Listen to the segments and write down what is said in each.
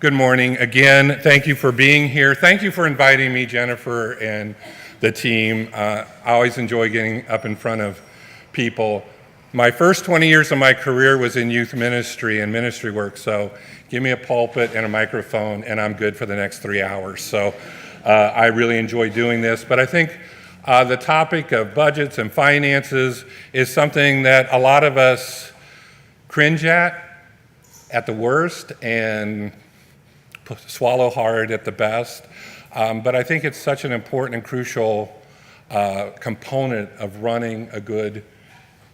Good morning. Again, thank you for being here. Thank you for inviting me, Jennifer, and the team. I always enjoy getting up in front of people. My first 20 years of my career was in youth ministry and ministry work, so give me a pulpit and a microphone and I'm good for the next 3 hours. So I really enjoy doing this, but I think the topic of budgets and finances is something that a lot of us cringe at the worst, and swallow hard at the best. But I think it's such an important and crucial component of running a good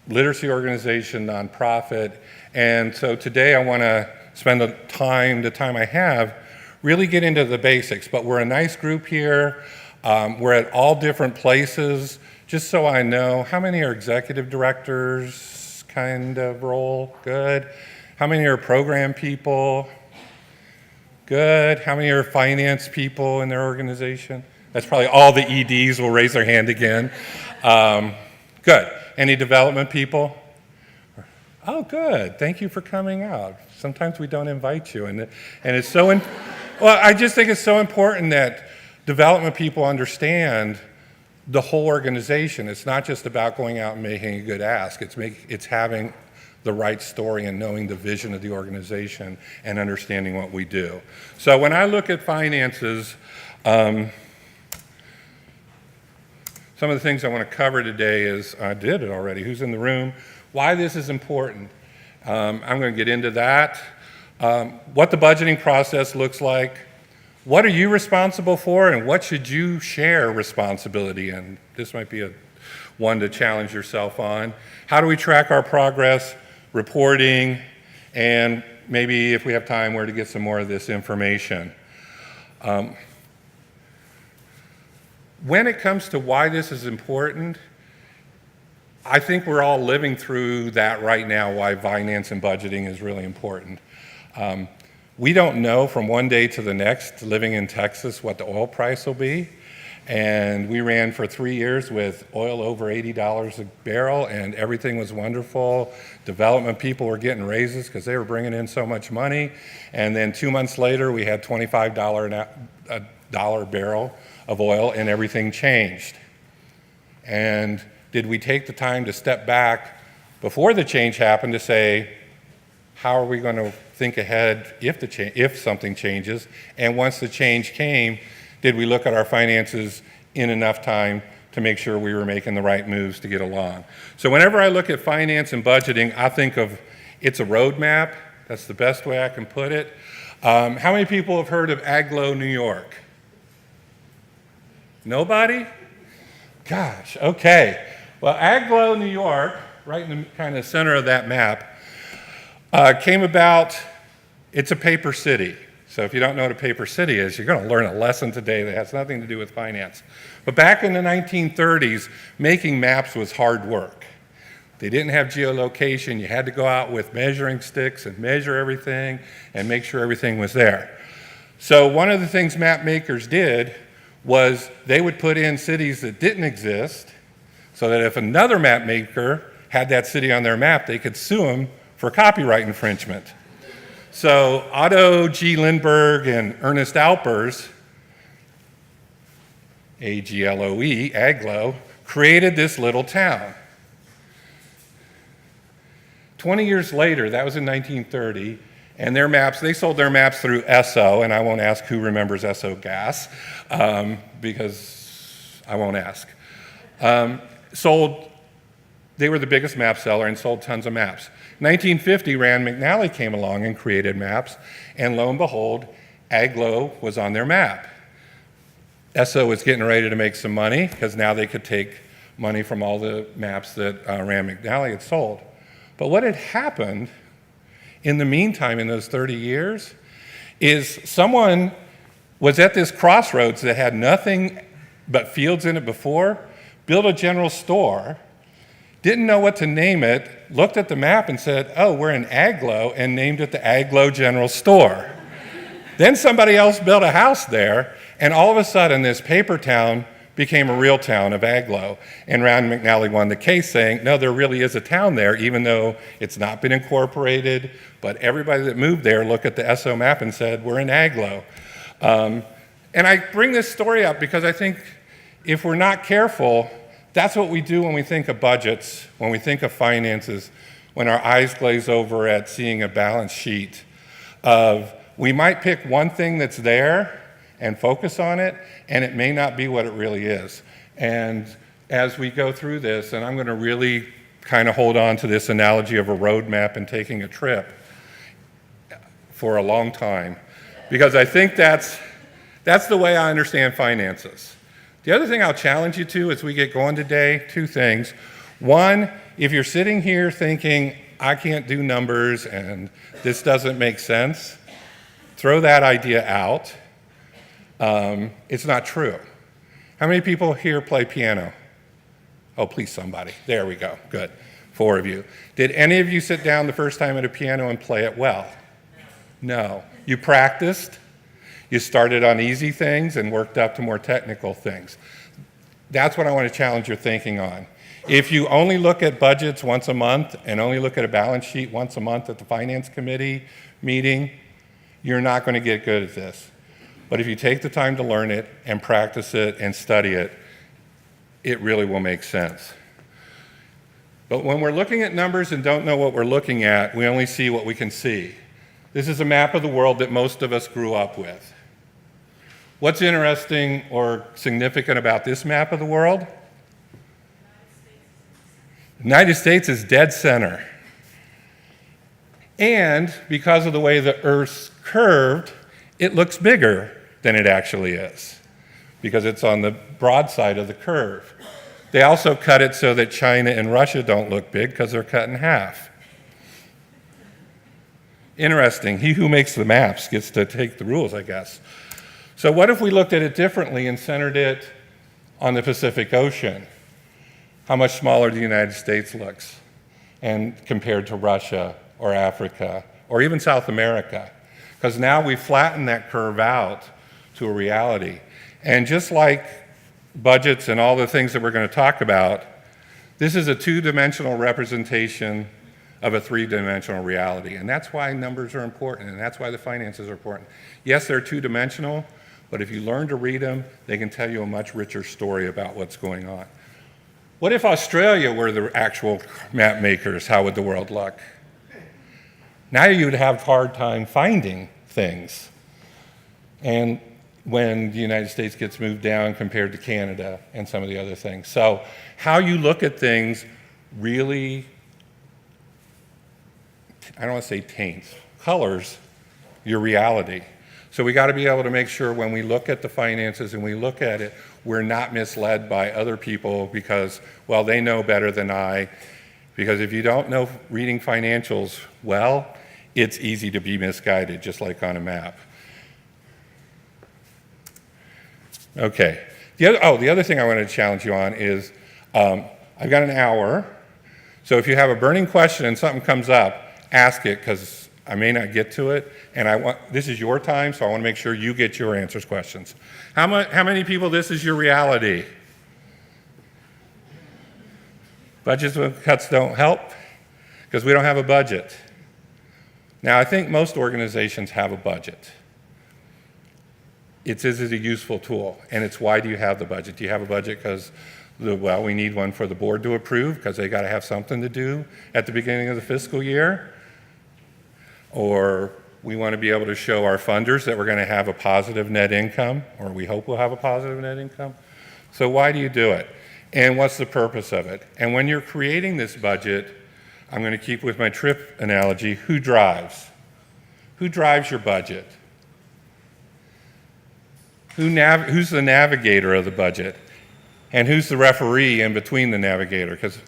literacy organization, nonprofit. And so today I want to spend the time I have, really get into the basics. But we're a nice group here. We're at all different places. Just so I know, how many are executive directors kind of role? Good. How many are program people? Good. How many are finance people in their organization? That's probably all the EDs will raise their hand again. Good. Any development people? Oh, good. Thank you for coming out. Sometimes we don't invite you, and it's so. Well, I just think it's so important that development people understand the whole organization. It's not just about going out and making a good ask. It's having the right story and knowing the vision of the organization and understanding what we do. So when I look at finances, some of the things I want to cover today is, I did it already, who's in the room, why this is important. I'm going to get into that, what the budgeting process looks like, what are you responsible for, and what should you share responsibility in? This might be one to challenge yourself on. How do we track our progress, reporting, and maybe if we have time, where to get some more of this information. When it comes to why this is important, I think we're all living through that right now, why finance and budgeting is really important. We don't know from one day to the next, living in Texas, what the oil price will be. And we ran for 3 years with oil over $80 a barrel, and everything was wonderful. Development people were getting raises because they were bringing in so much money. And then 2 months later, we had $25 a barrel of oil, and everything changed. And did we take the time to step back before the change happened to say, how are we going to think ahead if something changes? And once the change came, did we look at our finances in enough time to make sure we were making the right moves to get along? So whenever I look at finance and budgeting, I think of it's a roadmap. That's the best way I can put it. How many people have heard of Aglow, New York? Nobody? Gosh, okay. Well, Aglow, New York, right in the kind of center of that map, came about, it's a paper city. So if you don't know what a paper city is, you're going to learn a lesson today that has nothing to do with finance. But back in the 1930s, making maps was hard work. They didn't have geolocation. You had to go out with measuring sticks and measure everything and make sure everything was there. So one of the things map makers did was they would put in cities that didn't exist so that if another map maker had that city on their map, they could sue them for copyright infringement. So Otto G. Lindbergh and Ernest Alpers, A-G-L-O-E, Aglow, created this little town. 20 years later, that was in 1930, and their maps, they sold their maps through Esso, and I won't ask who remembers Esso gas, because I won't ask. They were the biggest map seller and sold tons of maps. 1950, Rand McNally came along and created maps, and lo and behold, Aglow was on their map. Esso was getting ready to make some money because now they could take money from all the maps that Rand McNally had sold. But what had happened in the meantime in those 30 years is someone was at this crossroads that had nothing but fields in it before, built a general store, didn't know what to name it, looked at the map and said, oh, we're in Aglow, and named it the Aglow General Store. Then somebody else built a house there, and all of a sudden this paper town became a real town of Agloe. And Rand McNally won the case saying, no, there really is a town there, even though it's not been incorporated, but everybody that moved there looked at the SO map and said, we're in Agloe. And I bring this story up because I think if we're not careful, that's what we do when we think of budgets, when we think of finances, when our eyes glaze over at seeing a balance sheet of, we might pick one thing that's there and focus on it, and it may not be what it really is. And as we go through this, and I'm going to really kind of hold on to this analogy of a road map and taking a trip for a long time, because I think that's the way I understand finances. The other thing I'll challenge you to as we get going today, two things. One, if you're sitting here thinking, I can't do numbers and this doesn't make sense, throw that idea out. It's not true. How many people here play piano? Oh, please, somebody. There we go. Good. 4 of you. Did any of you sit down the first time at a piano and play it well? No. You practiced. You started on easy things and worked up to more technical things. That's what I want to challenge your thinking on. If you only look at budgets once a month and only look at a balance sheet once a month at the finance committee meeting, you're not going to get good at this. But if you take the time to learn it and practice it and study it, it really will make sense. But when we're looking at numbers and don't know what we're looking at, we only see what we can see. This is a map of the world that most of us grew up with. What's interesting or significant about this map of the world? The United States is dead center. And because of the way the Earth's curved, it looks bigger than it actually is, because it's on the broad side of the curve. They also cut it so that China and Russia don't look big because they're cut in half. Interesting. He who makes the maps gets to take the rules, I guess. So what if we looked at it differently and centered it on the Pacific Ocean? How much smaller the United States looks and compared to Russia or Africa or even South America. Because now we flatten that curve out to a reality. And just like budgets and all the things that we're going to talk about, this is a two-dimensional representation of a three-dimensional reality. And that's why numbers are important, and that's why the finances are important. Yes, they're two-dimensional, but if you learn to read them, they can tell you a much richer story about what's going on. What if Australia were the actual map makers? How would the world look? Now you'd have a hard time finding things. And when the United States gets moved down compared to Canada and some of the other things. So how you look at things really, I don't want to say taints, colors your reality. So we got to be able to make sure when we look at the finances and we look at it, we're not misled by other people because, well, they know better than I. Because if you don't know reading financials well, it's easy to be misguided, just like on a map. Okay. The other thing I want to challenge you on is I've got an hour. So if you have a burning question and something comes up, ask it, because I may not get to it. And this is your time, so I want to make sure you get your answers questions. How many people, this is your reality? Budgets with cuts don't help because we don't have a budget. Now, I think most organizations have a budget. Is it a useful tool? And it's why do you have the budget? Do you have a budget because, we need one for the board to approve because they got to have something to do at the beginning of the fiscal year? Or we want to be able to show our funders that we're going to have a positive net income, or we hope we'll have a positive net income? So why do you do it? And what's the purpose of it? And when you're creating this budget, I'm going to keep with my trip analogy, who drives? Who drives your budget? Who's the navigator of the budget? And who's the referee in between the navigator? Because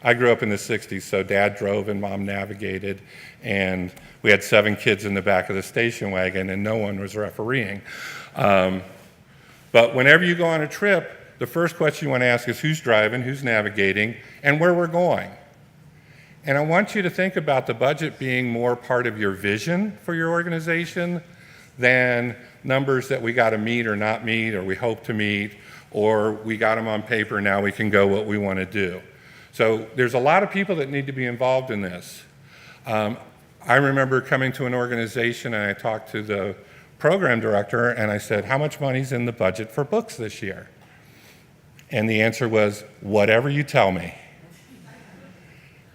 I grew up in the 60s, so Dad drove and Mom navigated, and we had 7 kids in the back of the station wagon, and no one was refereeing. But whenever you go on a trip, the first question you want to ask is who's driving, who's navigating, and where we're going. And I want you to think about the budget being more part of your vision for your organization than numbers that we got to meet or not meet or we hope to meet or we got them on paper, now we can go what we want to do. So there's a lot of people that need to be involved in this. I remember coming to an organization and I talked to the program director and I said, how much money's in the budget for books this year? And the answer was, whatever you tell me.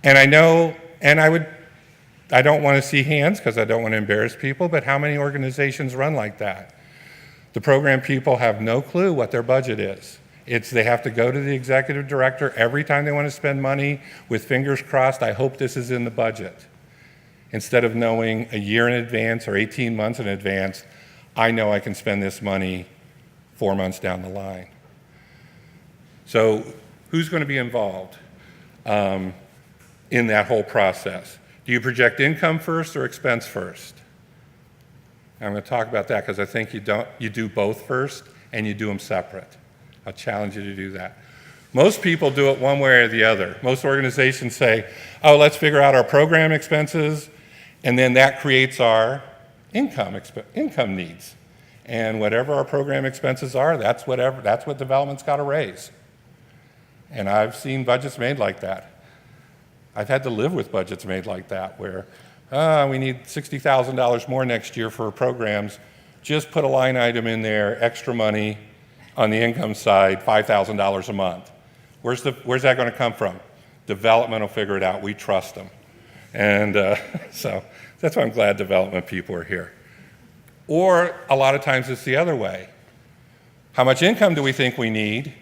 And I know, and I don't want to see hands because I don't want to embarrass people, but how many organizations run like that? The program people have no clue what their budget is. They have to go to the executive director every time they want to spend money with fingers crossed, I hope this is in the budget. Instead of knowing a year in advance or 18 months in advance, I know I can spend this money 4 months down the line. So who's going to be involved in that whole process? Do you project income first or expense first? I'm going to talk about that because I think you do both first and you do them separate. I'll challenge you to do that. Most people do it one way or the other. Most organizations say, oh, let's figure out our program expenses, and then that creates our income needs. And whatever our program expenses are, that's what development's got to raise. And I've seen budgets made like that. I've had to live with budgets made like that, where we need $60,000 more next year for programs. Just put a line item in there, extra money on the income side, $5,000 a month. Where's that going to come from? Development will figure it out. We trust them. And so that's why I'm glad development people are here. Or a lot of times it's the other way. How much income do we think we need?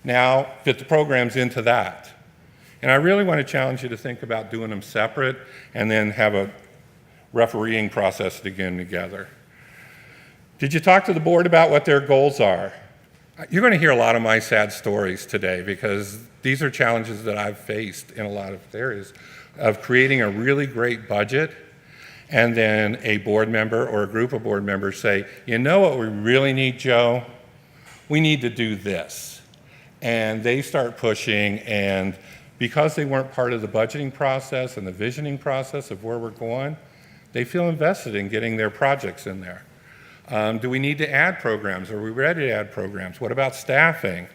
Now fit the programs into that. And I really want to challenge you to think about doing them separate and then have a refereeing process again together. Did you talk to the board about what their goals are? You're going to hear a lot of my sad stories today because these are challenges that I've faced in a lot of areas of creating a really great budget and then a board member or a group of board members say, you know what we really need, Joe? We need to do this. And they start pushing, and because they weren't part of the budgeting process and the visioning process of where we're going, they feel invested in getting their projects in there. Do we need to add programs? Are we ready to add programs? What about staffing?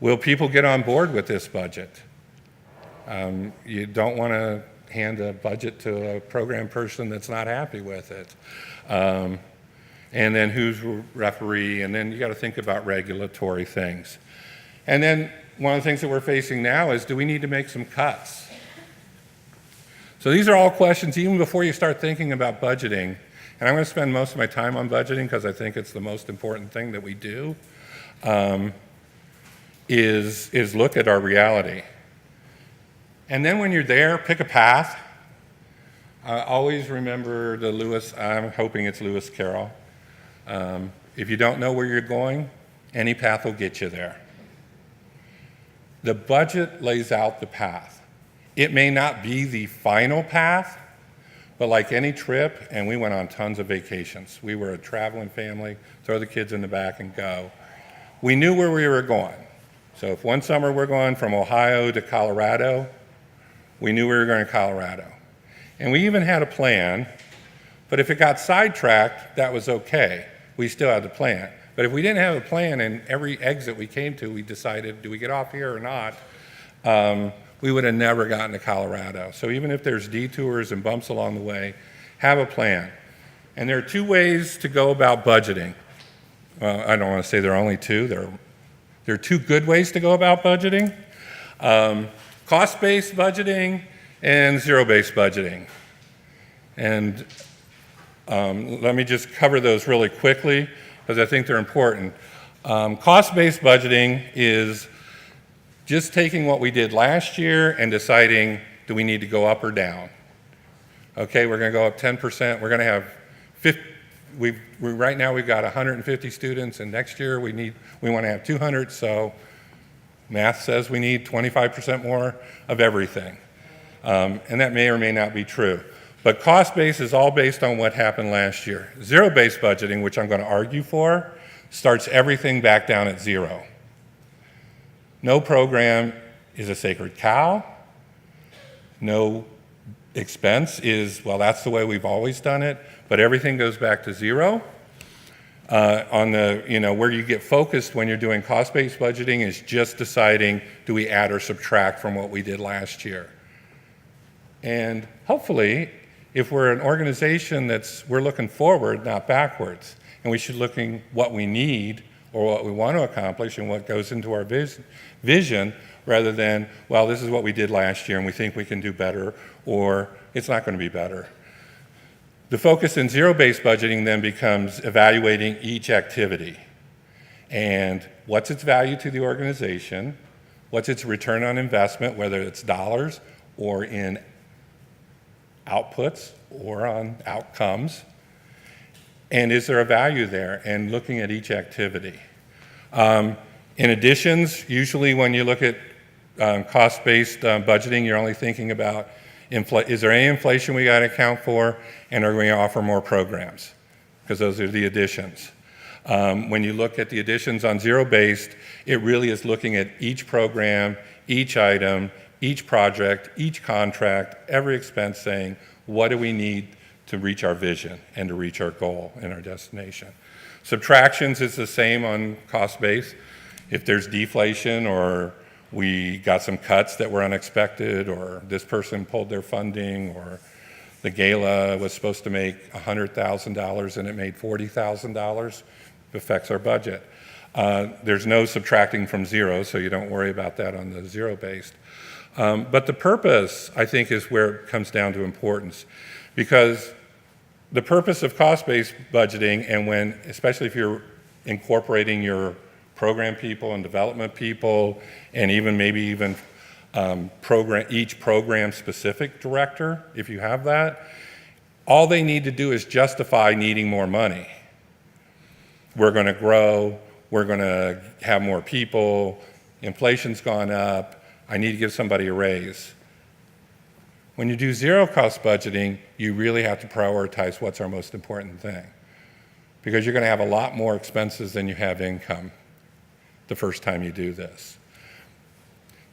Will people get on board with this budget? You don't want to hand a budget to a program person that's not happy with it. And then who's referee? And then you got to think about regulatory things. And then one of the things that we're facing now is, do we need to make some cuts? So these are all questions, even before you start thinking about budgeting. And I'm going to spend most of my time on budgeting because I think it's the most important thing that we do, is look at our reality. And then when you're there, pick a path. Always remember I'm hoping it's Lewis Carroll. If you don't know where you're going, any path will get you there. The budget lays out the path. It may not be the final path, but like any trip, and we went on tons of vacations. We were a traveling family, throw the kids in the back and go. We knew where we were going. So if one summer we're going from Ohio to Colorado, we knew we were going to Colorado. And we even had a plan, but if it got sidetracked, that was okay. We still had the plan. But if we didn't have a plan and every exit we came to, we decided, do we get off here or not? We would have never gotten to Colorado. So even if there's detours and bumps along the way, have a plan. And there are two ways to go about budgeting. I don't want to say there are only two. There are two good ways to go about budgeting. Cost-based budgeting and zero-based budgeting. And let me just cover those really quickly because I think they're important. Cost-based budgeting is just taking what we did last year and deciding, do we need to go up or down? Okay, we're going to go up 10%. We're going to have 50. Right now we've got 150 students, and next year we want to have 200. So math says we need 25% more of everything, and that may or may not be true. But cost-based is all based on what happened last year. Zero-based budgeting, which I'm going to argue for, starts everything back down at zero. No program is a sacred cow. No expense is, well, that's the way we've always done it, but everything goes back to zero. On the, where you get focused when you're doing cost-based budgeting is just deciding, do we add or subtract from what we did last year? And hopefully, if we're an organization we're looking forward, not backwards, and we should looking what we need or what we want to accomplish and what goes into our vision, rather than, well, this is what we did last year and we think we can do better, or it's not going to be better. The focus in zero-based budgeting then becomes evaluating each activity and what's its value to the organization, what's its return on investment, whether it's dollars or in outputs or on outcomes, and is there a value there, and looking at each activity. In additions, usually when you look at cost-based budgeting, you're only thinking about is there any inflation we got to account for, and are we going to offer more programs? Because those are the additions. When you look at the additions on zero-based, it really is looking at each program, each item, each project, each contract, every expense, saying, what do we need to reach our vision and to reach our goal and our destination? Subtractions is the same on cost-based. If there's deflation, or we got some cuts that were unexpected, or this person pulled their funding, or the gala was supposed to make $100,000 and it made $40,000, it affects our budget. There's no subtracting from zero, so you don't worry about that on the zero-based. But the purpose, I think, is where it comes down to importance, because the purpose of cost-based budgeting, and especially if you're incorporating your program people and development people, and maybe each program specific director, if you have that, all they need to do is justify needing more money. We're going to grow, we're going to have more people, inflation's gone up, I need to give somebody a raise. When you do zero cost budgeting, you really have to prioritize what's our most important thing, because you're going to have a lot more expenses than you have income the first time you do this.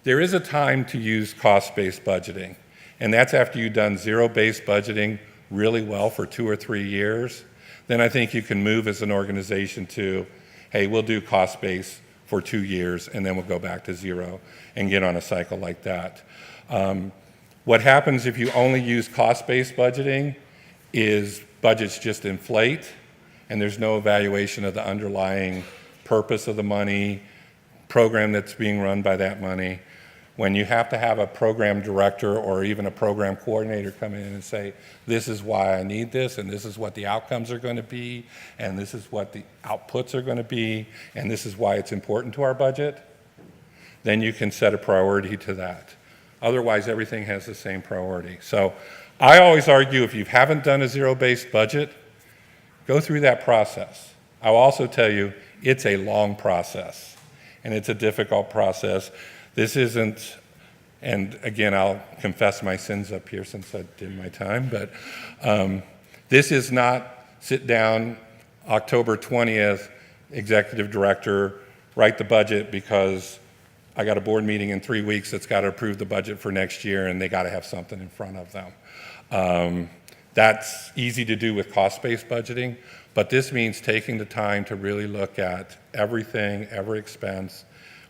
There is a time to use cost-based budgeting, and that's after you've done zero-based budgeting really well for 2 or 3 years. Then I think you can move as an organization to, hey, we'll do cost-based for 2 years, and then we'll go back to zero and get on a cycle like that. What happens if you only use cost-based budgeting is budgets just inflate, and there's no evaluation of the underlying purpose of the money, program that's being run by that money. When you have to have a program director or even a program coordinator come in and say, this is why I need this, and this is what the outcomes are going to be, and this is what the outputs are going to be, and this is why it's important to our budget, then you can set a priority to that. Otherwise, everything has the same priority. So I always argue, if you haven't done a zero-based budget, go through that process. I'll also tell you, it's a long process, and it's a difficult process. This isn't, and again, I'll confess my sins up here since I did my time, but this is not sit down October 20th, executive director, write the budget because I got a board meeting in 3 weeks that's got to approve the budget for next year, and they got to have something in front of them. That's easy to do with cost-based budgeting, but this means taking the time to really look at everything, every expense.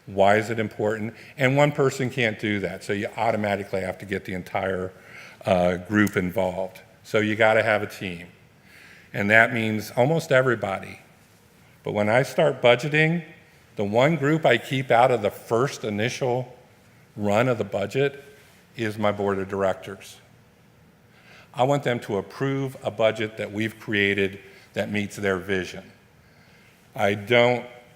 Why is it important? And one person can't do that, so you automatically have to get the entire group involved. So you got to have a team, and that means almost everybody. But when I start budgeting, the one group I keep out of the first initial run of the budget is my board of directors. I want them to approve a budget that we've created that meets their vision.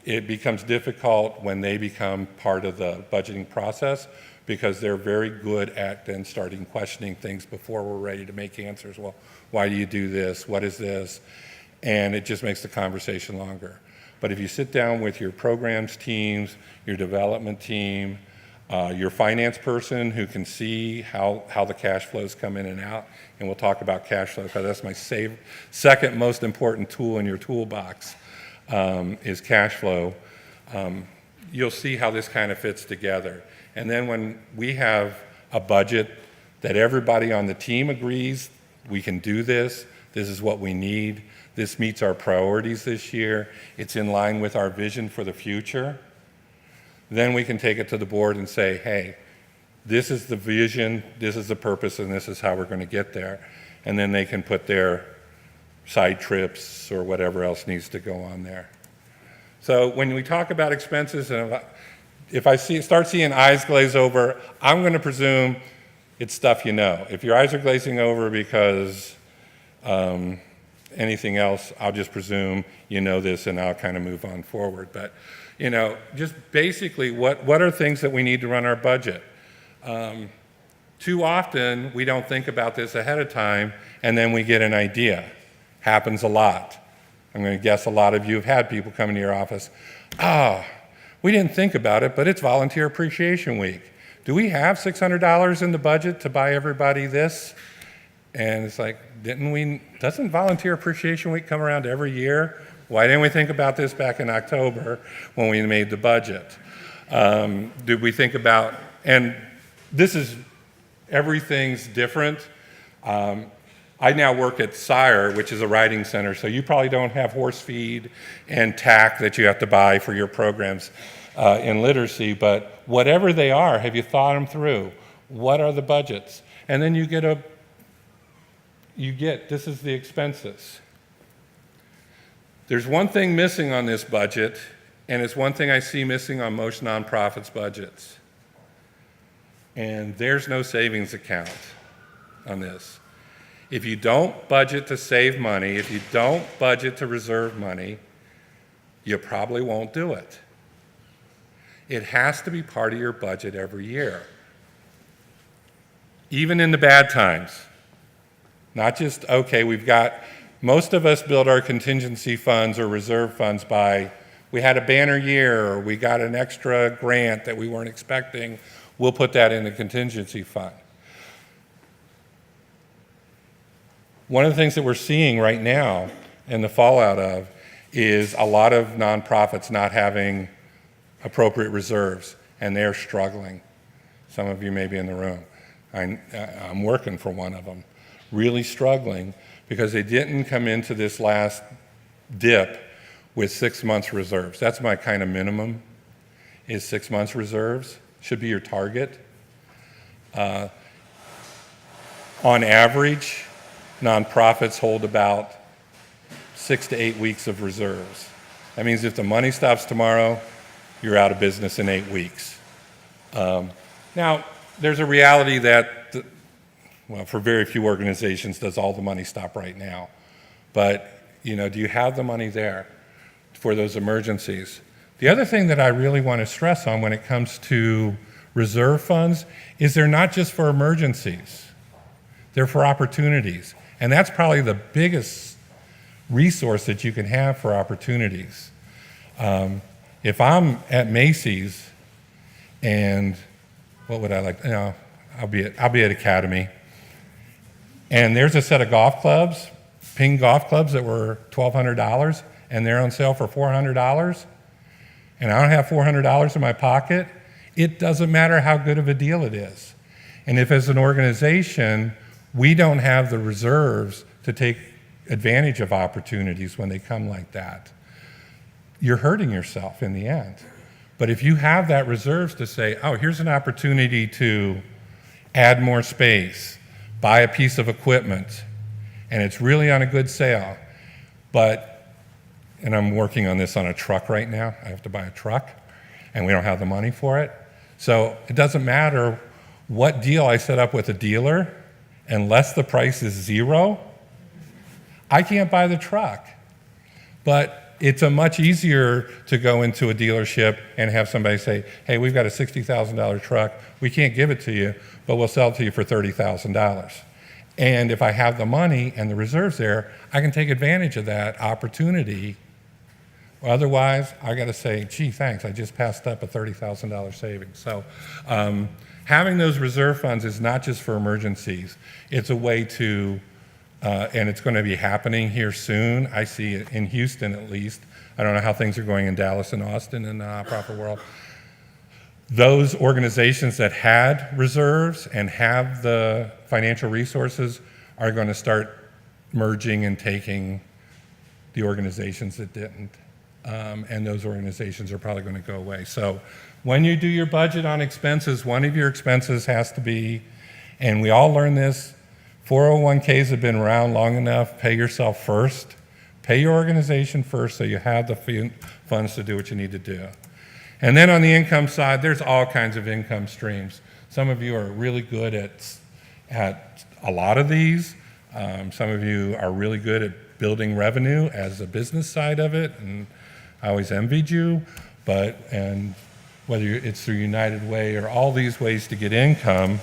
It becomes difficult when they become part of the budgeting process, because they're very good at then starting questioning things before we're ready to make answers. Well, why do you do this? What is this? And it just makes the conversation longer. But if you sit down with your programs teams, your development team, your finance person who can see how the cash flows come in and out, and we'll talk about cash flow because that's my second most important tool in your toolbox, is cash flow. You'll see how this kind of fits together. And then when we have a budget that everybody on the team agrees, we can do this, this is what we need, this meets our priorities this year, it's in line with our vision for the future, then we can take it to the board and say, hey, this is the vision, this is the purpose, and this is how we're going to get there. And then they can put their side trips or whatever else needs to go on there. So when we talk about expenses, and if I start seeing eyes glaze over, I'm going to presume it's stuff you know. If your eyes are glazing over because anything else, I'll just presume you know this and I'll kind of move on forward. But, you know, just basically what are things that we need to run our budget? Too often we don't think about this ahead of time and then we get an idea. Happens a lot. I'm going to guess a lot of you have had people come into your office. We didn't think about it, but it's Volunteer Appreciation Week. Do we have $600 in the budget to buy everybody this? And it's like, doesn't Volunteer Appreciation Week come around every year? Why didn't we think about this back in October when we made the budget? Did we think about, and this is, everything's different. I now work at SIRE, which is a riding center, so you probably don't have horse feed and tack that you have to buy for your programs in literacy, but whatever they are, have you thought them through? What are the budgets? And then you get, this is the expenses. There's one thing missing on this budget, and it's one thing I see missing on most nonprofits' budgets. And there's no savings account on this. If you don't budget to save money, if you don't budget to reserve money, you probably won't do it. It has to be part of your budget every year. Even in the bad times. Not just, okay, most of us build our contingency funds or reserve funds by, we had a banner year, or we got an extra grant that we weren't expecting, we'll put that in the contingency fund. One of the things that we're seeing right now and the fallout of is a lot of nonprofits not having appropriate reserves, and they're struggling. Some of you may be in the room. I'm working for one of them, really struggling because they didn't come into this last dip with 6 months reserves. That's my kind of minimum, is 6 months reserves. Should be your target. On average, nonprofits hold about 6 to 8 weeks of reserves. That means if the money stops tomorrow, you're out of business in 8 weeks. Now, there's a reality that, for very few organizations does all the money stop right now. But, you know, do you have the money there for those emergencies? The other thing that I really want to stress on when it comes to reserve funds is they're not just for emergencies. They're for opportunities. And that's probably the biggest resource that you can have for opportunities. If I'm at Macy's and what would I like? I'll be at Academy, and there's a set of golf clubs, ping golf clubs that were $1,200, and they're on sale for $400, and I don't have $400 in my pocket. It doesn't matter how good of a deal it is. And if as an organization we don't have the reserves to take advantage of opportunities when they come like that, you're hurting yourself in the end. But if you have that reserves to say, oh, here's an opportunity to add more space, buy a piece of equipment, and it's really on a good sale, and I'm working on this on a truck right now. I have to buy a truck, and we don't have the money for it. So it doesn't matter what deal I set up with a dealer, unless the price is zero, I can't buy the truck. But it's a much easier to go into a dealership and have somebody say, hey, we've got a $60,000 truck. We can't give it to you, but we'll sell it to you for $30,000. And if I have the money and the reserves there, I can take advantage of that opportunity. Otherwise, I got to say, gee, thanks, I just passed up a $30,000 savings. So having those reserve funds is not just for emergencies. It's a way to, and it's going to be happening here soon. I see it in Houston at least. I don't know how things are going in Dallas and Austin in the nonprofit world. Those organizations that had reserves and have the financial resources are going to start merging and taking the organizations that didn't. And those organizations are probably going to go away. So when you do your budget on expenses, one of your expenses has to be, and we all learn this, 401ks have been around long enough, pay yourself first. Pay your organization first so you have the funds to do what you need to do. And then on the income side, there's all kinds of income streams. Some of you are really good at a lot of these. Some of you are really good at building revenue as a business side of it, and I always envied you. And whether it's through United Way or all these ways to get income,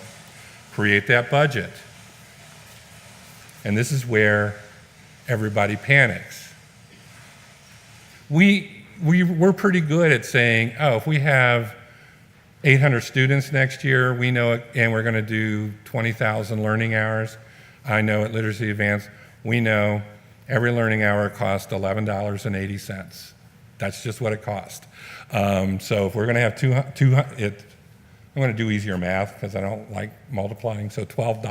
create that budget. And this is where everybody panics. We're pretty good at saying, oh, if we have 800 students next year, we know it, and we're going to do 20,000 learning hours. I know at Literacy Advance, we know every learning hour costs $11.80. That's just what it costs. So if we're going to have I'm going to do easier math because I don't like multiplying. So $12,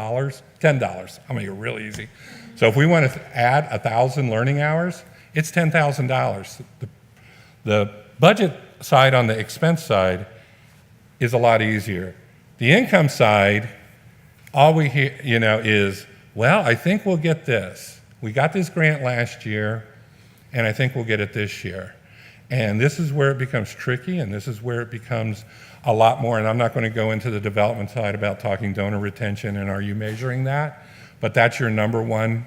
$10. I'll make it real easy. So if we want to add 1,000 learning hours, it's $10,000. The budget side on the expense side is a lot easier. The income side, all we hear, is, well, I think we'll get this. We got this grant last year, and I think we'll get it this year. And this is where it becomes tricky, and this is where it becomes a lot more, and I'm not going to go into the development side about talking donor retention and are you measuring that, but that's your number one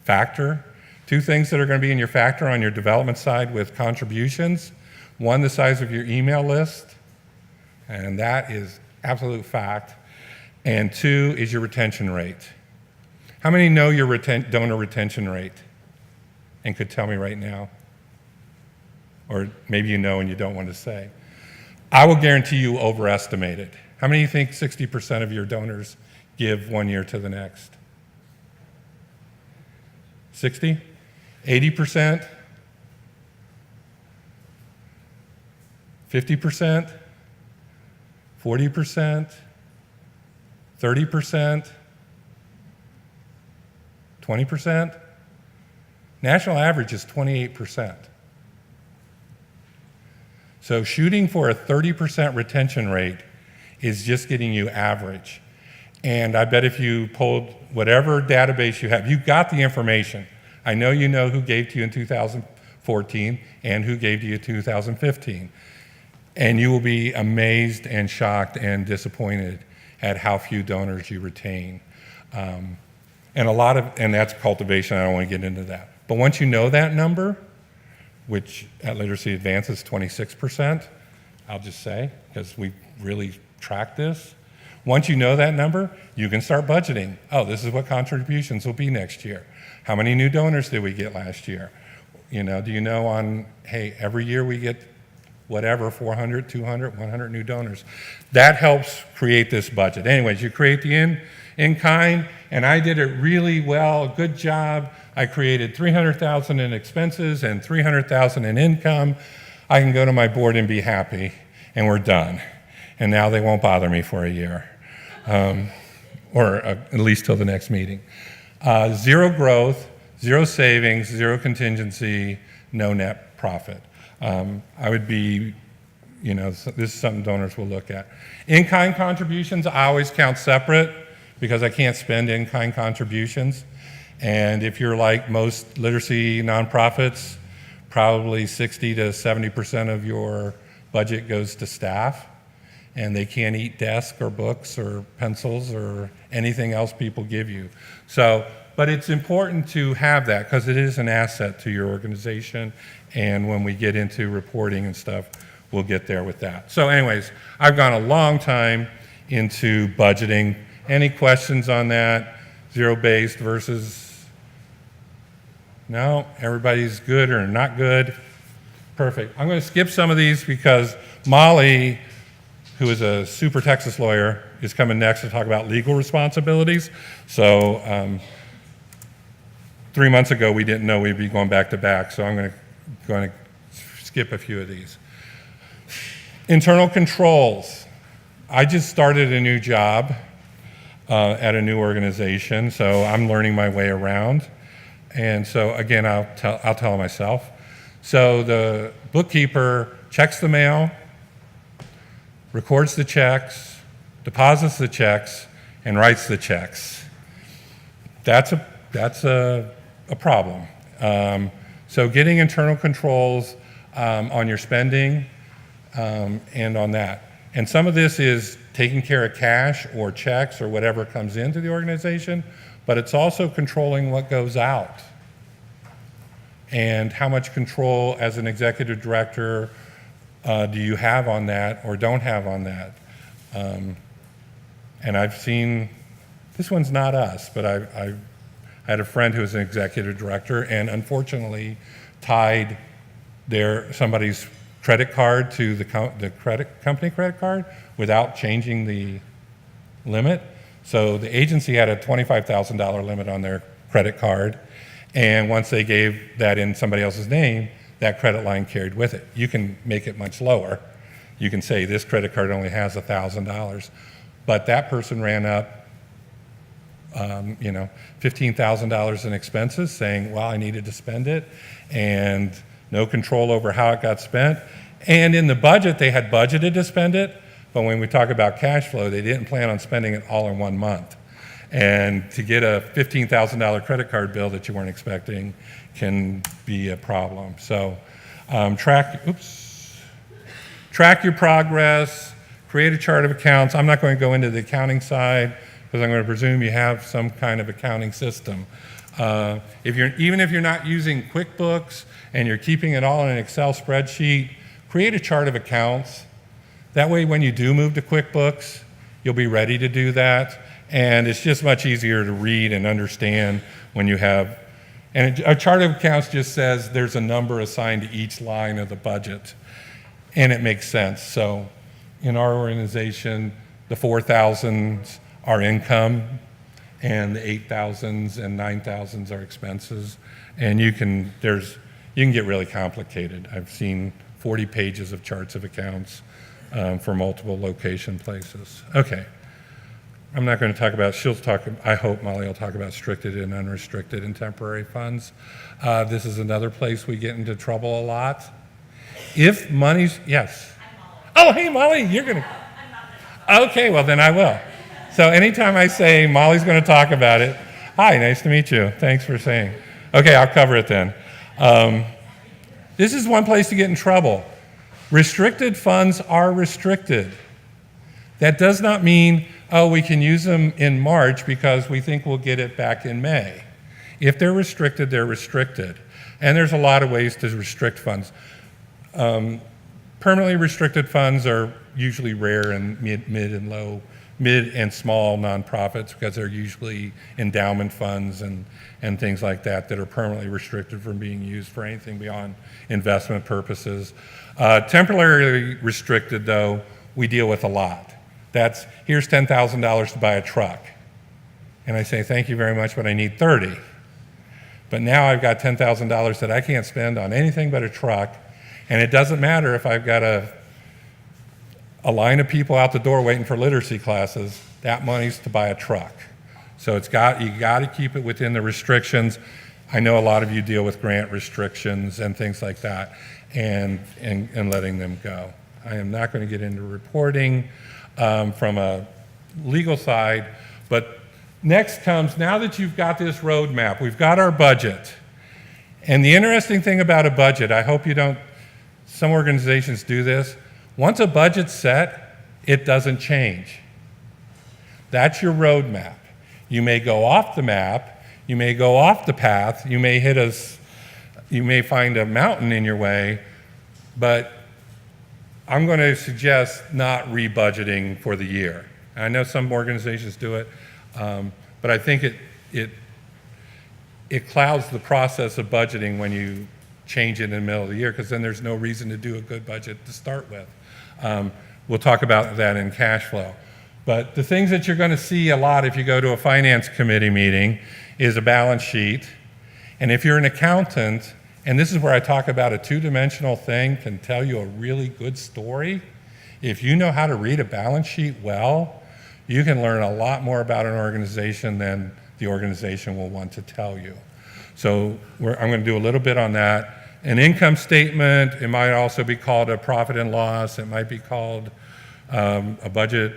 factor. Two things that are going to be in your factor on your development side with contributions. One, the size of your email list, and that is absolute fact. And two is your retention rate. How many know your donor retention rate and could tell me right now? Or maybe you know and you don't want to say. I will guarantee you overestimate it. How many think 60% of your donors give 1 year to the next? 60? 80%? 50%? 40%? 30%? 20%? National average is 28%. So shooting for a 30% retention rate is just getting you average. And I bet if you pulled whatever database you have, you got the information. I know you know who gave to you in 2014 and who gave to you in 2015. And you will be amazed and shocked and disappointed at how few donors you retain. And that's cultivation, I don't want to get into that. But once you know that number, which at Literacy Advance is 26%, I'll just say, because we really track this. Once you know that number, you can start budgeting. Oh, this is what contributions will be next year. How many new donors did we get last year? Do you know hey, every year we get whatever, 400, 200, 100 new donors. That helps create this budget. Anyways, you create the in-kind, and I did it really well, good job. I created $300,000 in expenses and $300,000 in income. I can go to my board and be happy, and we're done. And now they won't bother me for a year, or at least till the next meeting. Zero growth, zero savings, zero contingency, no net profit. I would be, this is something donors will look at. In-kind contributions, I always count separate because I can't spend in-kind contributions. And if you're like most literacy nonprofits, probably 60 to 70% of your budget goes to staff, and they can't eat desks or books or pencils or anything else people give you. But it's important to have that because it is an asset to your organization, and when we get into reporting and stuff, we'll get there with that. So anyways, I've gone a long time into budgeting. Any questions on that? Zero-based versus... No? Everybody's good or not good? Perfect. I'm going to skip some of these because Molly, who is a super Texas lawyer, is coming next to talk about legal responsibilities. So 3 months ago, we didn't know we'd be going back to back, so I'm going to skip a few of these. Internal controls. I just started a new job at a new organization, so I'm learning my way around. And so again, I'll tell myself. So the bookkeeper checks the mail, records the checks, deposits the checks, and writes the checks. That's a problem. So getting internal controls on your spending and on that. And some of this is taking care of cash or checks or whatever comes into the organization, but it's also controlling what goes out and how much control as an executive director do you have on that or don't have on that. And I've seen, this one's not us, but I had a friend who was an executive director and unfortunately tied somebody's credit card to the company credit card without changing the limit. So the agency had a $25,000 limit on their credit card, and once they gave that in somebody else's name, that credit line carried with it. You can make it much lower. You can say this credit card only has $1,000, but that person ran up $15,000 in expenses saying, well, I needed to spend it, and no control over how it got spent. And in the budget, they had budgeted to spend it, but when we talk about cash flow, they didn't plan on spending it all in 1 month. And to get a $15,000 credit card bill that you weren't expecting can be a problem. So track your progress, create a chart of accounts. I'm not going to go into the accounting side because I'm going to presume you have some kind of accounting system. Even if you're not using QuickBooks and you're keeping it all in an Excel spreadsheet, create a chart of accounts. That way when you do move to QuickBooks, you'll be ready to do that. And it's just much easier to read and understand when you have, and a chart of accounts just says there's a number assigned to each line of the budget. And it makes sense. So in our organization, the 4,000s are income, and the 8,000s and 9,000s are expenses. And you can get really complicated. I've seen 40 pages of charts of accounts for multiple location places. Okay, I'm not going to talk about, I hope Molly will talk about restricted and unrestricted and temporary funds. This is another place we get into trouble a lot. If money's, yes. Oh, hey Molly, you're going to. Okay, well then I will. So anytime I say Molly's going to talk about it, hi, nice to meet you. Thanks for saying. Okay, I'll cover it then. This is one place to get in trouble. Restricted funds are restricted. That does not mean, oh, we can use them in March because we think we'll get it back in May. If they're restricted, they're restricted. And there's a lot of ways to restrict funds. Permanently restricted funds are usually rare in mid and small nonprofits because they're usually endowment funds and things like that that are permanently restricted from being used for anything beyond investment purposes. Temporarily restricted, though, we deal with a lot. Here's $10,000 to buy a truck. And I say, thank you very much, but I need 30. But now I've got $10,000 that I can't spend on anything but a truck, and it doesn't matter if I've got a line of people out the door waiting for literacy classes, that money's to buy a truck. So you got to keep it within the restrictions. I know a lot of you deal with grant restrictions and things like that, and letting them go. I am not going to get into reporting from a legal side, but next comes, now that you've got this roadmap, we've got our budget. And the interesting thing about a budget, I hope you don't, some organizations do this, once a budget's set, it doesn't change. That's your roadmap. You may go off the map, you may go off the path, you may find a mountain in your way, but I'm going to suggest not re-budgeting for the year. I know some organizations do it, but I think it clouds the process of budgeting when you change it in the middle of the year, because then there's no reason to do a good budget to start with. We'll talk about that in cash flow. But the things that you're going to see a lot if you go to a finance committee meeting is a balance sheet. And if you're an accountant, and this is where I talk about a two-dimensional thing can tell you a really good story. If you know how to read a balance sheet well, you can learn a lot more about an organization than the organization will want to tell you. So I'm going to do a little bit on that. An income statement, it might also be called a profit and loss. It might be called a budget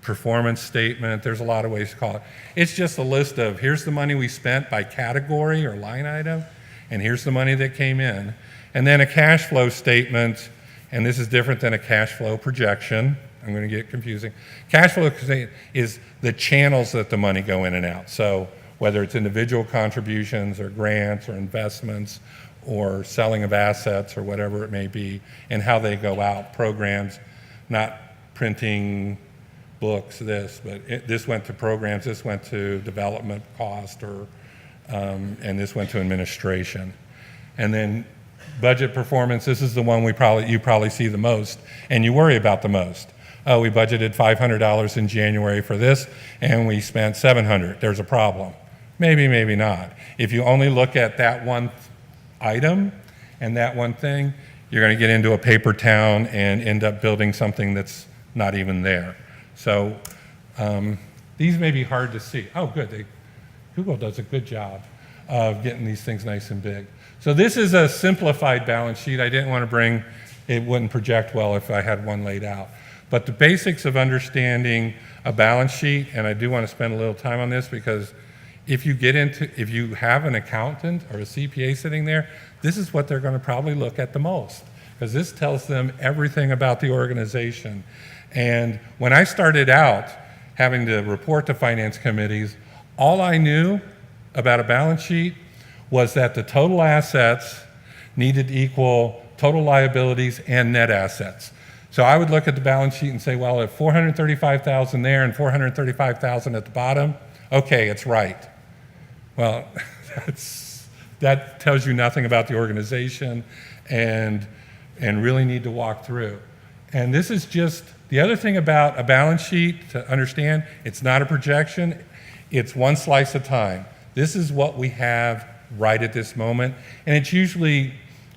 performance statement. There's a lot of ways to call it. It's just a list of here's the money we spent by category or line item, and here's the money that came in. And then a cash flow statement, and this is different than a cash flow projection. I'm going to get confusing. Cash flow is the channels that the money go in and out. So whether it's individual contributions or grants or investments or selling of assets or whatever it may be, and how they go out, programs, not printing books, but this went to programs, this went to development cost, and this went to administration. And then budget performance, this is the one you probably see the most, and you worry about the most. Oh, we budgeted $500 in January for this, and we spent $700. There's a problem. Maybe, maybe not. If you only look at that one item and that one thing, you're going to get into a paper town and end up building something that's not even there. So these may be hard to see. Oh, good. Google does a good job of getting these things nice and big. So this is a simplified balance sheet. I didn't want to bring, it wouldn't project well if I had one laid out. But the basics of understanding a balance sheet, and I do want to spend a little time on this because if you have an accountant or a CPA sitting there, this is what they're going to probably look at the most, because this tells them everything about the organization. And when I started out having to report to finance committees, all I knew about a balance sheet was that the total assets needed to equal total liabilities and net assets. So I would look at the balance sheet and say, well, if 435,000 there and 435,000 at the bottom, okay, it's right. Well, that tells you nothing about the organization and really need to walk through. And this is just, the other thing about a balance sheet to understand, it's not a projection, it's one slice at a time. This is what we have right at this moment, and it's usually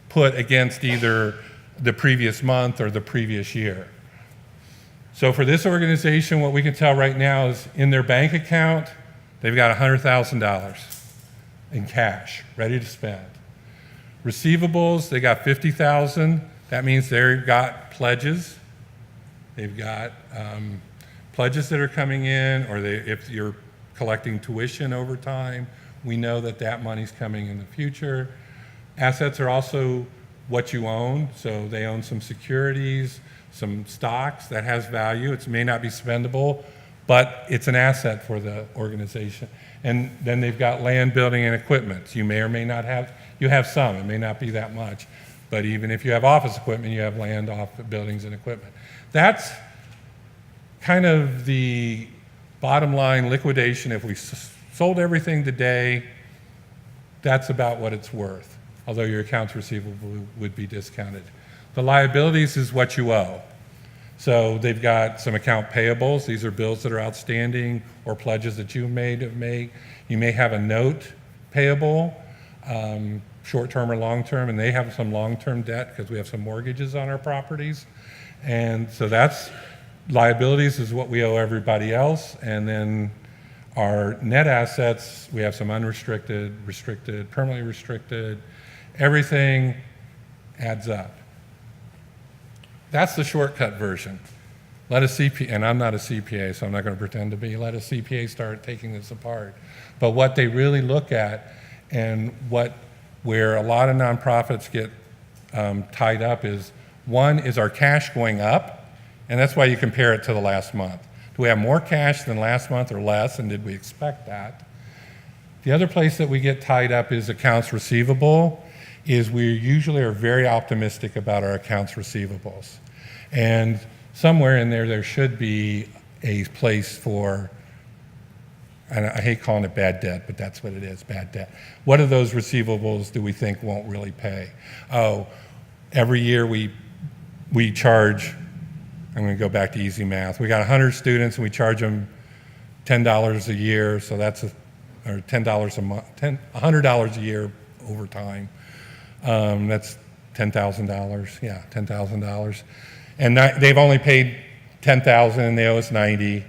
put against either the previous month or the previous year. So for this organization, what we can tell right now is in their bank account, they've got $100,000 in cash, ready to spend. Receivables, they got $50,000. That means they've got pledges. They've got pledges that are coming in, or if you're collecting tuition over time, we know that that money's coming in the future. Assets are also what you own, so they own some securities, some stocks that has value. It may not be spendable, but it's an asset for the organization. And then they've got land, building, and equipment. You may or may not have, you have some, it may not be that much, but even if you have office equipment, you have land, buildings, and equipment. That's kind of the bottom line liquidation. If we sold everything today, that's about what it's worth, although your accounts receivable would be discounted. The liabilities is what you owe. So they've got some account payables. These are bills that are outstanding or pledges that you have made. You may have a note payable, short-term or long-term, and they have some long-term debt because we have some mortgages on our properties. And so that's liabilities is what we owe everybody else. And then our net assets, we have some unrestricted, restricted, permanently restricted. Everything adds up. That's the shortcut version. Let a CPA, and I'm not a CPA, so I'm not going to pretend to be, let a CPA start taking this apart. But what they really look at and where a lot of nonprofits get tied up is, one is our cash going up, and that's why you compare it to the last month. Do we have more cash than last month or less, and did we expect that? The other place that we get tied up is accounts receivable, is we usually are very optimistic about our accounts receivables. And somewhere in there should be a place for, and I hate calling it bad debt, but that's what it is, bad debt. What of those receivables do we think won't really pay? Oh, every year we charge, I'm going to go back to easy math. We got 100 students and we charge them $10 a year, so that's or $10 a month, $100 a year over time. That's $10,000, yeah, $10,000. And they've only paid $10,000 and they owe us $90,000.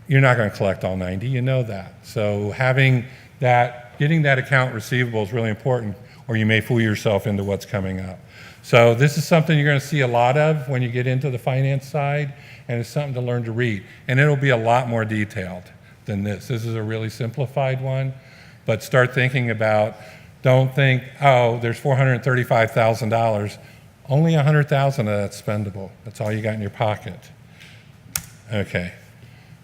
You're not going to collect all $90,000, you know that. So having that getting that account receivable is really important, or you may fool yourself into what's coming up. So this is something you're going to see a lot of when you get into the finance side, and it's something to learn to read. And it'll be a lot more detailed than this. This is a really simplified one, but start thinking about, don't think, oh, there's $435,000. Only $100,000 of that's spendable. That's all you got in your pocket. Okay.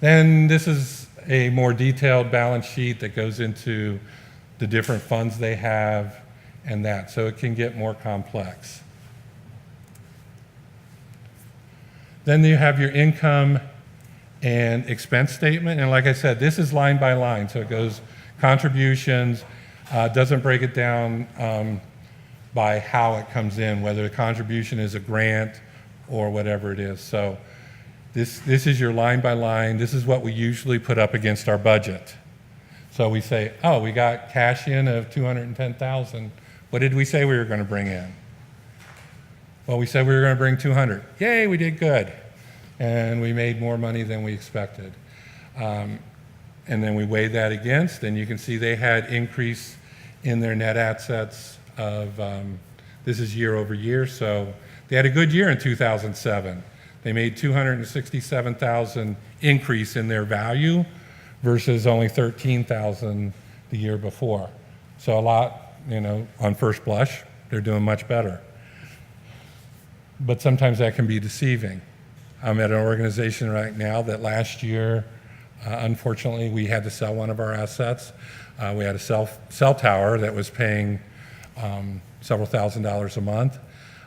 Then this is a more detailed balance sheet that goes into the different funds they have and that, so it can get more complex. Then you have your income and expense statement, and like I said, this is line by line, so it goes contributions, doesn't break it down by how it comes in, whether the contribution is a grant or whatever it is. So this is your line by line. This is what we usually put up against our budget. So we say, oh, we got cash in of $210,000. What did we say we were going to bring in? Well, we said we were going to bring 200. Yay, we did good. And we made more money than we expected. And then we weighed that against, and you can see they had increase in their net assets of, this is year over year, so they had a good year in 2007. They made $267,000 increase in their value versus only $13,000 the year before. So a lot, on first blush, they're doing much better. But sometimes that can be deceiving. I'm at an organization right now that last year, unfortunately, we had to sell one of our assets. We had a cell tower that was paying several $1,000s a month,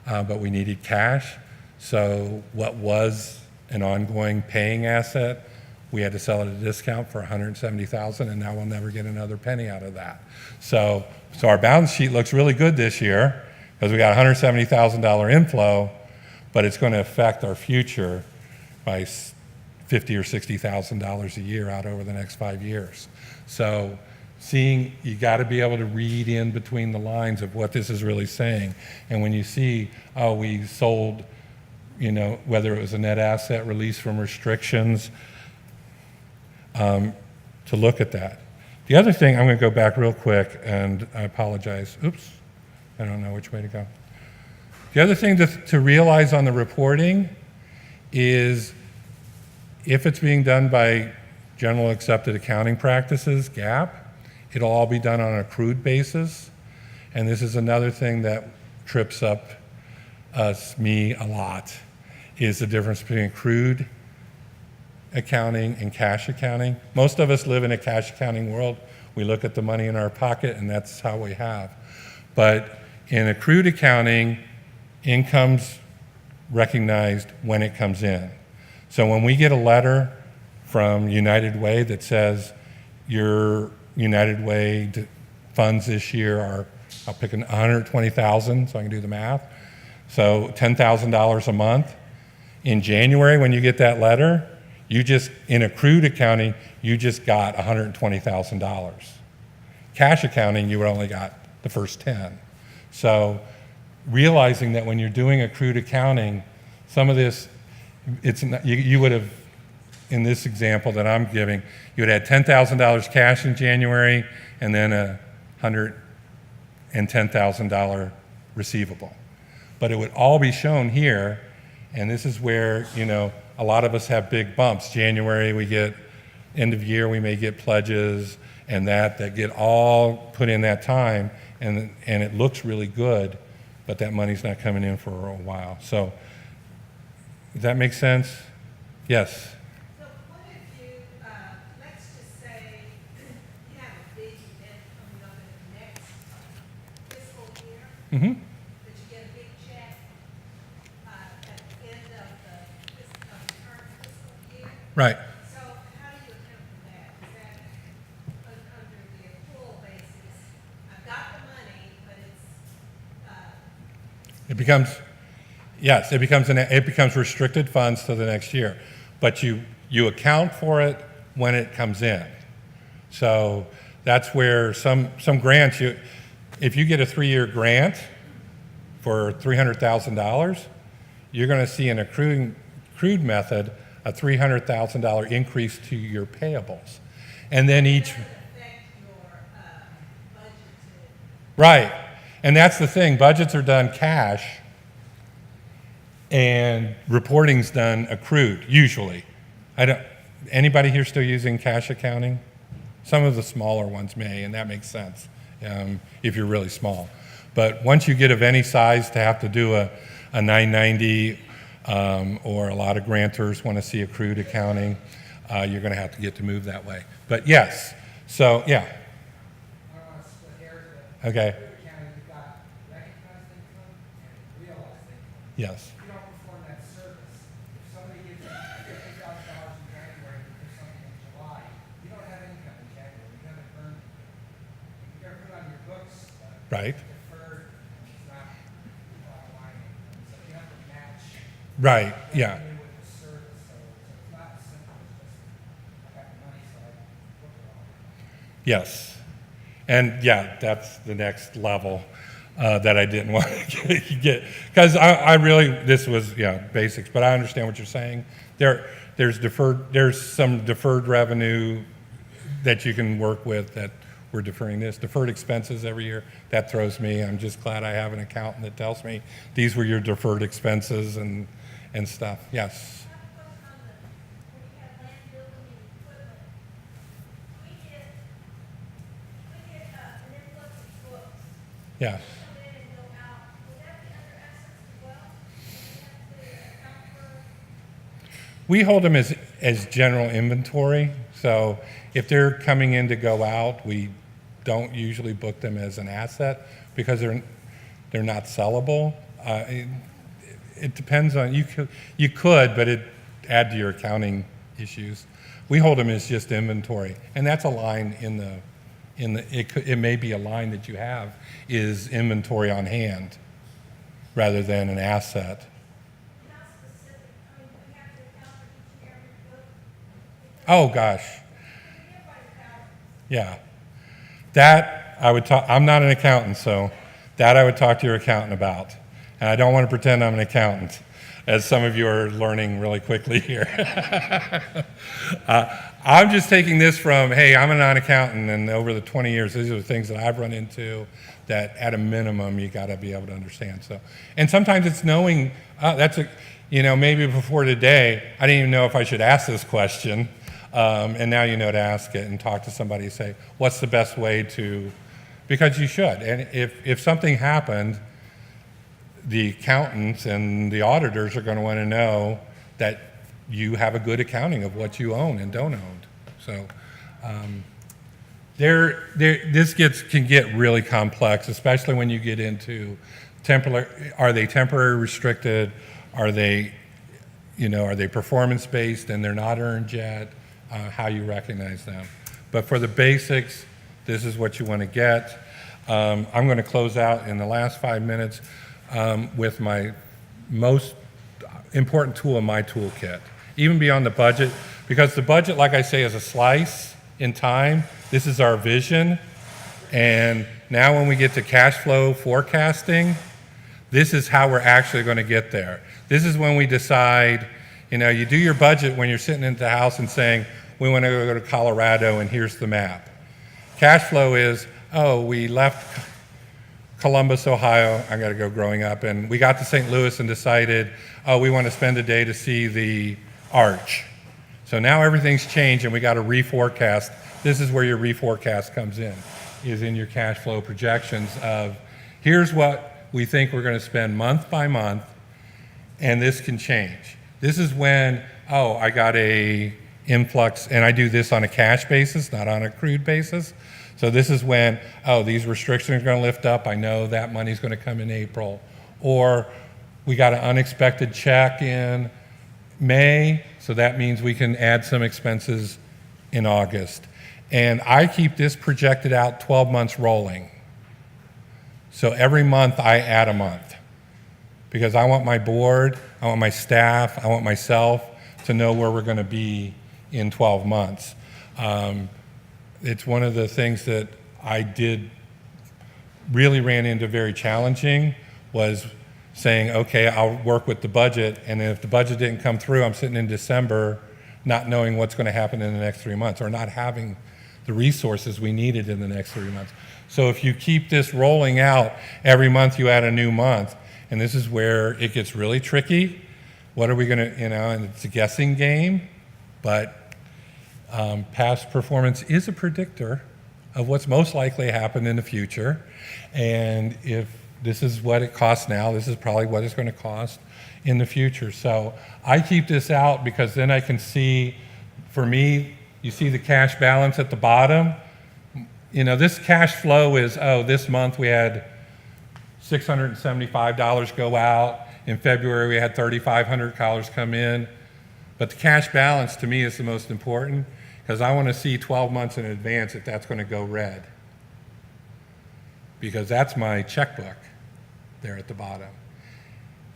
but we needed cash. So what was an ongoing paying asset, we had to sell it at a discount for $170,000, and now we'll never get another penny out of that. So our balance sheet looks really good this year because we got a $170,000 inflow, but it's going to affect our future by $50,000 or $60,000 a year out over the next 5 years. So you got to be able to read in between the lines of what this is really saying. And when you see, oh, we sold, whether it was a net asset release from restrictions, to look at that. The other thing, I'm going to go back real quick, and I apologize. Oops, I don't know which way to go. The other thing to realize on the reporting is if it's being done by general accepted accounting practices, GAAP, it'll all be done on an accrued basis. And this is another thing that trips up me a lot, is the difference between accrued accounting and cash accounting. Most of us live in a cash accounting world. We look at the money in our pocket, and that's how we have. But in accrued accounting, income's recognized when it comes in. So when we get a letter from United Way that says your United Way funds this year are, I'll pick $120,000 so I can do the math, so $10,000 a month. In January, when you get that letter, in accrued accounting, you just got $120,000. Cash accounting, you only got the first 10. So realizing that when you're doing accrued accounting, some of this, you would have, in this example that I'm giving, you would have had $10,000 cash in January and then a $110,000 receivable. But it would all be shown here, and this is where, a lot of us have big bumps. January, we get, end of year, we may get pledges and that get all put in that time, and it looks really good, but that money's not coming in for a while. So, does that make sense? Yes? So what if you, let's just say you have a big event coming up in the next fiscal year, Mm-hmm. that you get a big check at the end of the current fiscal year. Right. So how do you account for that? Is that under the accrual basis? I've got the money, but It becomes, yes, it becomes restricted funds to the next year, but you account for it when it comes in. So that's where some grants, if you get a 3-year grant for $300,000, you're going to see an accrued method a $300,000 increase to your payables, and then each. does it affect your Right. And that's the thing. Budgets are done cash and reporting's done accrued, usually. Anybody here still using cash accounting? Some of the smaller ones may, and that makes sense if you're really small. But once you get of any size to have to do a 990, or a lot of grantors want to see accrued accounting, you're going to have to get to move that way. But yes, so yeah. I don't want to split hairs, but Okay. in county, you've got recognized income and realized income. Yes. If you don't perform that service, if somebody gives you $50,000 in January and you do something in July, you don't have income in January. You haven't earned it. You can put it on your books, Right. deferred, and it's not line income. So you have to match Right. Yeah. revenue with the service. So it's not as simple as just, I got the money, so I book it all. Yes. And yeah, that's the next level that I didn't want to get, because I really, this was, basics, but I understand what you're saying. There's some deferred revenue that you can work with that we're deferring this. Deferred expenses every year, that throws me. I'm just glad I have an accountant that tells me these were your deferred expenses and stuff. Yes. Yeah. We hold them as general inventory. So if they're coming in to go out, we don't usually book them as an asset because they're not sellable. It depends on, you could, but it'd add to your accounting issues. We hold them as just inventory, and that's a line it may be a line that you have is inventory on hand rather than an asset. Oh gosh. Yeah. That I would talk, I'm not an accountant, so that I would talk to your accountant about. And I don't want to pretend I'm an accountant, as some of you are learning really quickly here. I'm just taking this from, hey, I'm a non-accountant, and over the 20 years, these are the things that I've run into that at a minimum you got to be able to understand. So, and sometimes it's knowing, maybe before today, I didn't even know if I should ask this question, and now you know to ask it and talk to somebody and say, what's the best way to, because you should. And if something happened, the accountants and the auditors are going to want to know that you have a good accounting of what you own and don't own. So this can get really complex, especially when you get into are they temporary restricted? Are they performance based and they're not earned yet? How you recognize them. But for the basics, this is what you want to get. I'm going to close out in the last 5 minutes with my most important tool in my toolkit, even beyond the budget, because the budget, like I say, is a slice in time. This is our vision. And now when we get to cash flow forecasting, this is how we're actually going to get there. This is when we decide, you do your budget when you're sitting in the house and saying, we want to go to Colorado and here's the map. Cash flow is, we left Columbus, Ohio, I got to go growing up, and we got to St. Louis and decided, we want to spend a day to see the arch. So now everything's changed and we got to reforecast. This is where your reforecast comes in, is in your cash flow projections of, here's what we think we're going to spend month by month, and this can change. This is when, I got a influx, and I do this on a cash basis, not on an accrued basis. So this is when, these restrictions are going to lift up. I know that money's going to come in April. Or we got an unexpected check in May, so that means we can add some expenses in August. And I keep this projected out 12 months rolling. So every month I add a month. Because I want my board, I want my staff, I want myself to know where we're going to be in 12 months. It's one of the things that I really ran into very challenging, was saying, okay, I'll work with the budget, and if the budget didn't come through, I'm sitting in December not knowing what's going to happen in the next 3 months, or not having the resources we needed in the next 3 months. So if you keep this rolling out, every month you add a new month, and this is where it gets really tricky. What are we going to, and it's a guessing game, but past performance is a predictor of what's most likely to happen in the future. And if this is what it costs now, this is probably what it's going to cost in the future. So I keep this out because then I can see, for me, you see the cash balance at the bottom. This cash flow is, this month we had $675 go out. In February we had $3,500 come in. But the cash balance to me is the most important, because I want to see 12 months in advance if that's going to go red. Because that's my checkbook there at the bottom.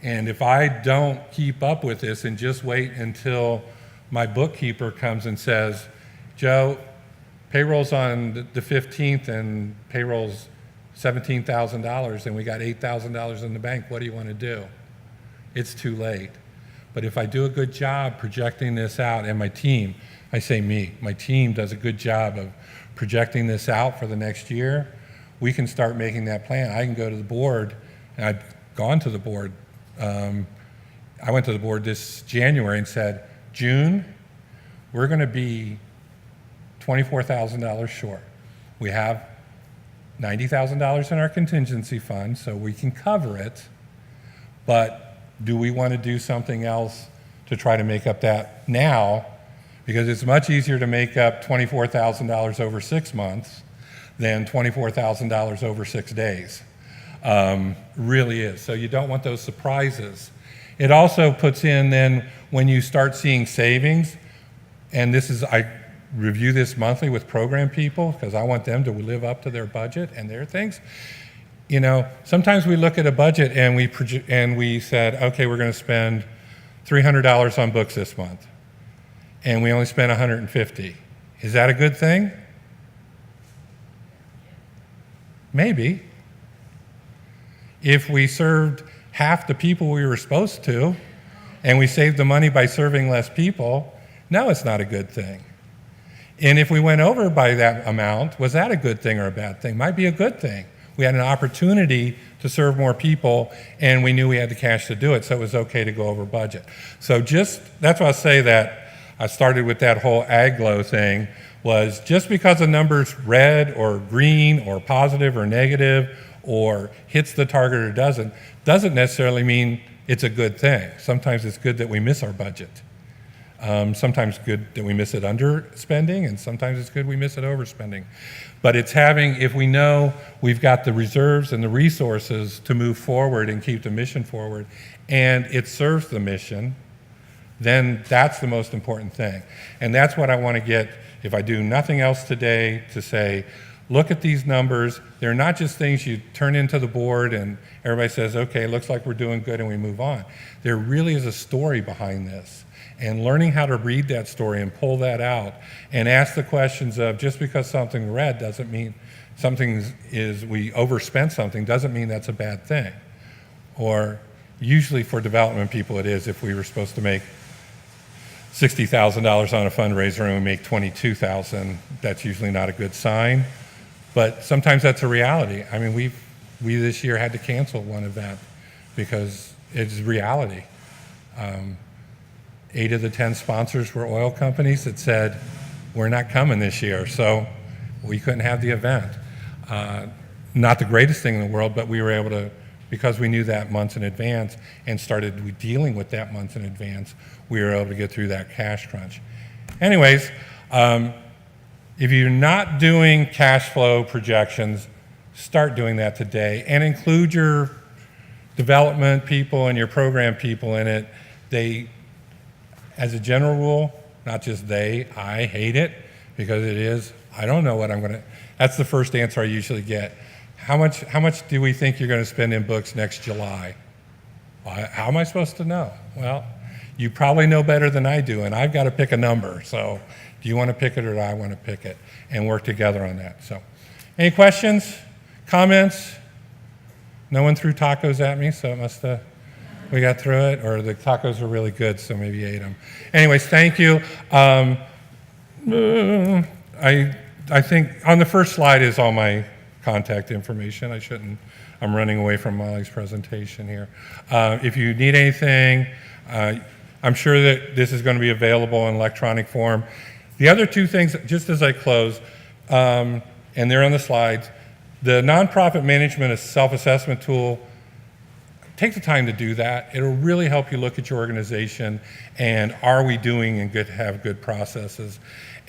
And if I don't keep up with this and just wait until my bookkeeper comes and says, Joe, payroll's on the 15th and payroll's $17,000 and we got $8,000 in the bank, what do you want to do? It's too late. But if I do a good job projecting this out, and my team, I say me, my team does a good job of projecting this out for the next year, we can start making that plan. I can go to the board, and I've gone to the board. I went to the board this January and said, June, we're going to be $24,000 short. We have $90,000 in our contingency fund, so we can cover it, but do we want to do something else to try to make up that now? Because it's much easier to make up $24,000 over 6 months than $24,000 over 6 days. Really is. So you don't want those surprises. It also puts in then when you start seeing savings, and this is, I review this monthly with program people because I want them to live up to their budget and their things. Sometimes we look at a budget and we said, okay, we're going to spend $300 on books this month, and we only spent $150. Is that a good thing? Maybe. If we served half the people we were supposed to, and we saved the money by serving less people, no, it's not a good thing. And if we went over by that amount, was that a good thing or a bad thing? Might be a good thing. We had an opportunity to serve more people, and we knew we had the cash to do it, so it was okay to go over budget. So that's why I say that I started with that whole AGLO thing, was just because a number's red or green or positive or negative or hits the target or doesn't necessarily mean it's a good thing. Sometimes it's good that we miss our budget. Sometimes good that we miss it underspending, and sometimes it's good we miss it overspending. But it's if we know we've got the reserves and the resources to move forward and keep the mission forward, and it serves the mission, then that's the most important thing. And that's what I want to get, if I do nothing else today, to say, look at these numbers. They're not just things you turn into the board and everybody says, okay, looks like we're doing good, and we move on. There really is a story behind this. And learning how to read that story and pull that out and ask the questions of, just because something red doesn't mean we overspent something, doesn't mean that's a bad thing. Or usually for development people it is. If we were supposed to make $60,000 on a fundraiser and we make $22,000, that's usually not a good sign. But sometimes that's a reality. I mean, we this year had to cancel one event because it's reality. 8 of the 10 sponsors were oil companies that said, we're not coming this year, so we couldn't have the event. Not the greatest thing in the world, but we were able to, because we knew that months in advance and started dealing with that months in advance, we were able to get through that cash crunch. Anyways, if you're not doing cash flow projections, start doing that today and include your development people and your program people in it. As a general rule, not just I hate it because it is, I don't know what I'm going to, that's the first answer I usually get. How much do we think you're going to spend in books next July? Well, how am I supposed to know? Well, you probably know better than I do, and I've got to pick a number. So do you want to pick it or do I want to pick it? And work together on that. So any questions, comments? No one threw tacos at me, so it must have, we got through it, or the tacos were really good, so maybe you ate them. Anyways, thank you. I think on the first slide is all my contact information. I'm running away from Molly's presentation here. If you need anything, I'm sure that this is going to be available in electronic form. The other two things, just as I close, and they're on the slides, the nonprofit management self-assessment tool, take the time to do that. It'll really help you look at your organization and are we doing and have good processes.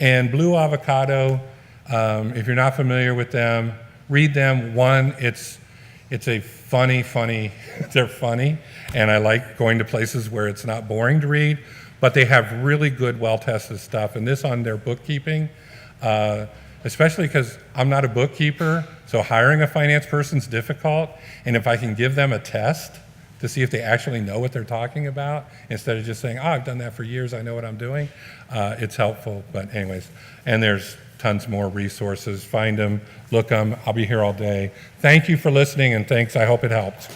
And Blue Avocado, if you're not familiar with them, read them. One, it's a funny, they're funny, and I like going to places where it's not boring to read, but they have really good, well-tested stuff. And this on their bookkeeping, especially because I'm not a bookkeeper, so hiring a finance person's difficult, and if I can give them a test to see if they actually know what they're talking about, instead of just saying, oh, I've done that for years, I know what I'm doing, it's helpful. But anyways, and there's tons more resources. Find them, look them. I'll be here all day. Thank you for listening, and thanks. I hope it helped.